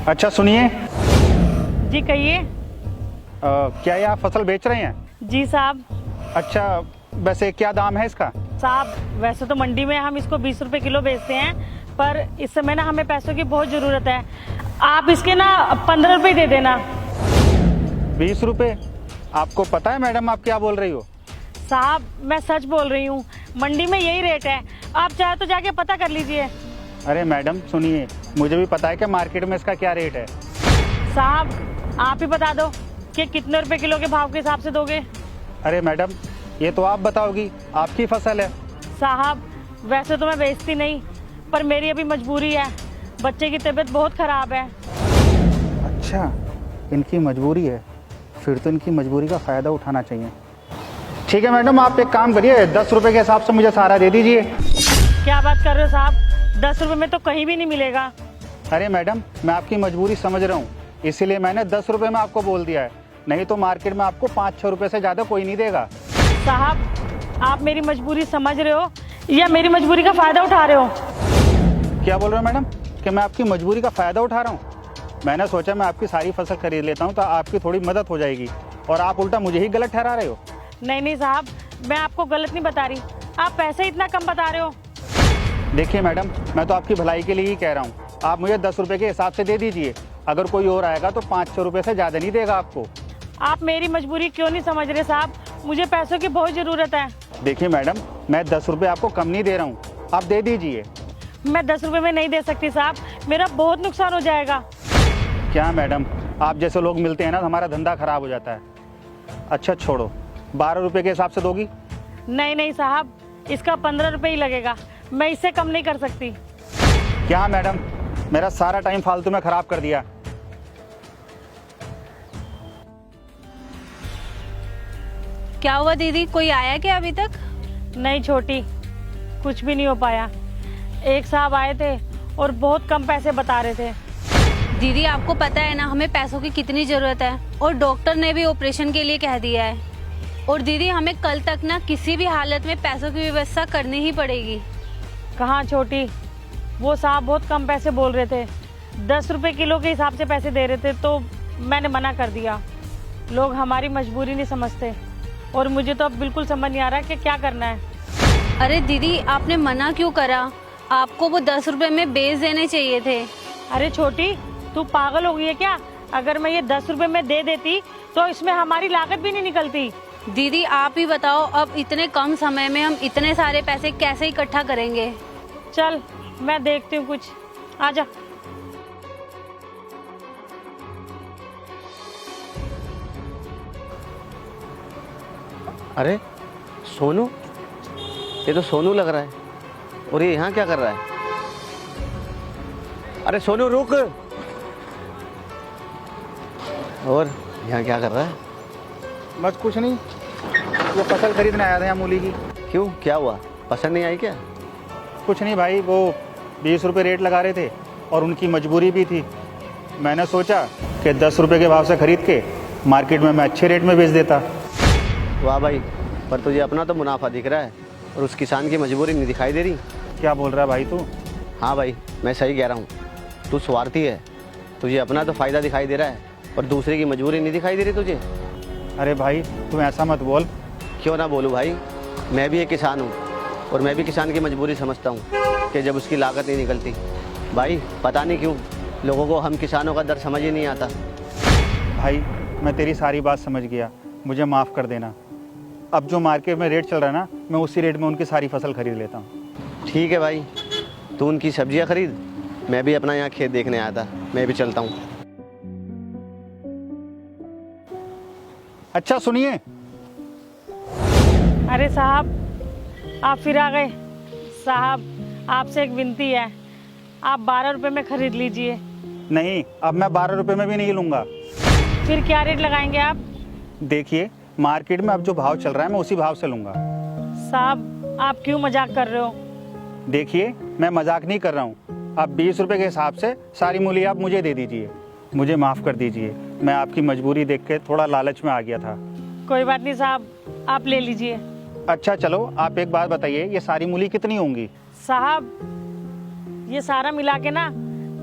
अच्छा सुनिए, जी कहिए। क्या ये आप फसल बेच रहे हैं? जी साहब। अच्छा, वैसे क्या दाम है इसका? साहब वैसे तो मंडी में हम इसको 20 रुपए किलो बेचते हैं, पर इस समय ना हमें पैसों की बहुत ज़रूरत है। आप इसके ना 15 रुपए दे देना। 20 रुपये? आपको पता है मैडम आप क्या बोल रही हो? साहब मैं सच बोल रही हूँ, मंडी में यही रेट है, आप चाहे तो जाके पता कर लीजिए। अरे मैडम सुनिए, मुझे भी पता है कि मार्केट में इसका क्या रेट है। साहब आप ही बता दो कि कितने रुपए किलो के भाव के हिसाब से दोगे। अरे मैडम, ये तो आप बताओगी, आपकी फसल है। साहब वैसे तो मैं बेचती नहीं, पर मेरी अभी मजबूरी है, बच्चे की तबीयत बहुत ख़राब है। अच्छा, इनकी मजबूरी है, फिर तो इनकी मजबूरी का फ़ायदा उठाना चाहिए। ठीक है मैडम, आप एक काम करिए, 10 रुपये के हिसाब से मुझे सारा दे दीजिए। क्या बात कर रहे हो साहब, 10 रुपए में तो कहीं भी नहीं मिलेगा। अरे मैडम, मैं आपकी मजबूरी समझ रहा हूँ, इसीलिए मैंने 10 रुपये में आपको बोल दिया है, नहीं तो मार्केट में आपको 5-6 रुपये से ज़्यादा कोई नहीं देगा। साहब आप मेरी मजबूरी समझ रहे हो या मेरी मजबूरी का फ़ायदा उठा रहे हो? क्या बोल रहे हो मैडम कि मैं आपकी मजबूरी का फ़ायदा उठा रहा हूँ? मैंने सोचा मैं आपकी सारी फसल खरीद लेता हूँ तो आपकी थोड़ी मदद हो जाएगी, और आप उल्टा मुझे ही गलत ठहरा रहे हो। नहीं साहब, मैं आपको गलत नहीं बता रही, आप पैसे इतना कम बता रहे हो। देखिए मैडम, मैं तो आपकी भलाई के लिए ही कह रहा हूँ, आप मुझे 10 रुपये के हिसाब से दे दीजिए, अगर कोई और आएगा तो 5-6 रुपये से ज़्यादा नहीं देगा आपको। आप मेरी मजबूरी क्यों नहीं समझ रहे साहब, मुझे पैसों की बहुत ज़रूरत है। देखिए मैडम, मैं 10 रुपये आपको कम नहीं दे रहा हूँ, आप दे दीजिए। मैं 10 रुपए में नहीं दे सकती साहब, मेरा बहुत नुकसान हो जाएगा। क्या मैडम, आप जैसे लोग मिलते हैं ना तो हमारा धंधा खराब हो जाता है। अच्छा छोड़ो, 12 रुपये के हिसाब से दोगी? नहीं साहब, इसका 15 रुपए ही लगेगा, मैं इससे कम नहीं कर सकती। क्या मैडम, मेरा सारा टाइम फालतू में ख़राब कर दिया। क्या हुआ दीदी, कोई आया क्या अभी तक? नहीं छोटी, कुछ भी नहीं हो पाया। एक साहब आए थे और बहुत कम पैसे बता रहे थे। दीदी आपको पता है ना हमें पैसों की कितनी जरूरत है, और डॉक्टर ने भी ऑपरेशन के लिए कह दिया है। और दीदी हमें कल तक ना किसी भी हालत में पैसों की व्यवस्था करनी ही पड़ेगी। कहाँ छोटी, वो साहब बहुत कम पैसे बोल रहे थे, 10 रुपए किलो के हिसाब से पैसे दे रहे थे, तो मैंने मना कर दिया। लोग हमारी मजबूरी नहीं समझते, और मुझे तो अब बिल्कुल समझ नहीं आ रहा कि क्या करना है। अरे दीदी आपने मना क्यों करा, आपको वो 10 रुपए में बेच देने चाहिए थे। अरे छोटी, तू पागल हो गई है क्या? अगर मैं ये 10 रुपए में दे देती तो इसमें हमारी लागत भी नहीं निकलती। दीदी आप ही बताओ, अब इतने कम समय में हम इतने सारे पैसे कैसे इकट्ठा करेंगे? चल मैं देखती हूँ कुछ, आजा। अरे सोनू, ये तो सोनू लग रहा है, और ये यहाँ क्या कर रहा है? अरे सोनू रुक, और यहाँ क्या कर रहा है? बस कुछ नहीं, वो फसल खरीदने आया था यहाँ मूली की। क्यों, क्या हुआ, पसंद नहीं आई क्या? कुछ नहीं भाई, वो 20 रुपये रेट लगा रहे थे और उनकी मजबूरी भी थी। मैंने सोचा कि 10 रुपये के भाव से खरीद के मार्केट में मैं अच्छे रेट में बेच देता। वाह भाई, पर तुझे अपना तो मुनाफा दिख रहा है और उस किसान की मजबूरी नहीं दिखाई दे रही। क्या बोल रहा है भाई तू? हाँ भाई, मैं सही कह रहा हूँ, तू स्वार्थी है, तुझे अपना तो फ़ायदा दिखाई दे रहा है और दूसरे की मजबूरी नहीं दिखाई दे रही तुझे। अरे भाई तू ऐसा मत बोल। क्यों ना बोलूँ भाई, मैं भी एक किसान हूँ और मैं भी किसान की मजबूरी समझता हूँ कि जब उसकी लागत नहीं निकलती। भाई पता नहीं क्यों लोगों को हम किसानों का दर्द समझ ही नहीं आता। भाई मैं तेरी सारी बात समझ गया, मुझे माफ़ कर देना। अब जो मार्केट में रेट चल रहा है ना, मैं उसी रेट में उनकी सारी फसल खरीद लेता हूँ। ठीक है भाई, तू उनकी सब्जियाँ खरीद, मैं भी अपना यहाँ खेत देखने आया था, मैं भी चलता हूँ। अच्छा सुनिए। अरे साहब आप फिर आ गए। साहब आपसे एक विनती है, आप 12 रुपए में खरीद लीजिए। नहीं, अब मैं 12 रुपये में भी नहीं लूँगा। फिर क्या रेट लगाएंगे आप? देखिए मार्केट में अब जो भाव चल रहा है मैं उसी भाव से लूँगा। साहब आप क्यों मजाक कर रहे हो? देखिए मैं मजाक नहीं कर रहा हूँ, आप 20 रुपये के हिसाब से सारी मूली आप मुझे दे दीजिए। मुझे माफ़ कर दीजिए, मैं आपकी मजबूरी देख के थोड़ा लालच में आ गया था। कोई बात नहीं साहब, आप ले लीजिए। अच्छा चलो, आप एक बात बताइए, ये सारी मूली कितनी होंगी? साहब ये सारा मिला के ना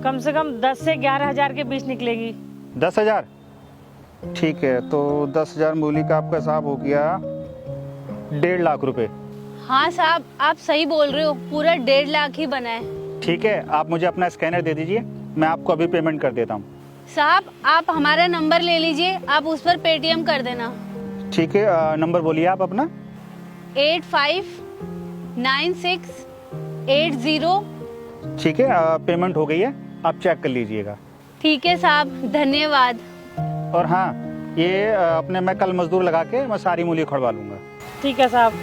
कम से कम 10 से 11 हजार के बीच निकलेगी। 10,000? ठीक है, तो 10,000 मूली का आपका हिसाब हो गया 1.5 लाख रुपए। हाँ साहब, आप सही बोल रहे हो, पूरा 1.5 लाख ही बना है। ठीक है, आप मुझे अपना स्कैनर दे दीजिए, मैं आपको अभी पेमेंट कर देता हूँ। साहब आप हमारा नंबर ले लीजिए, आप उस पर पेटीएम कर देना। ठीक है, नंबर बोलिए आप अपना। 859680। ठीक है, पेमेंट हो गई है, आप चेक कर लीजिएगा। ठीक है साहब, धन्यवाद। और हाँ, ये अपने मैं कल मजदूर लगा के मैं सारी मूली उखड़वा लूँगा। ठीक है साहब।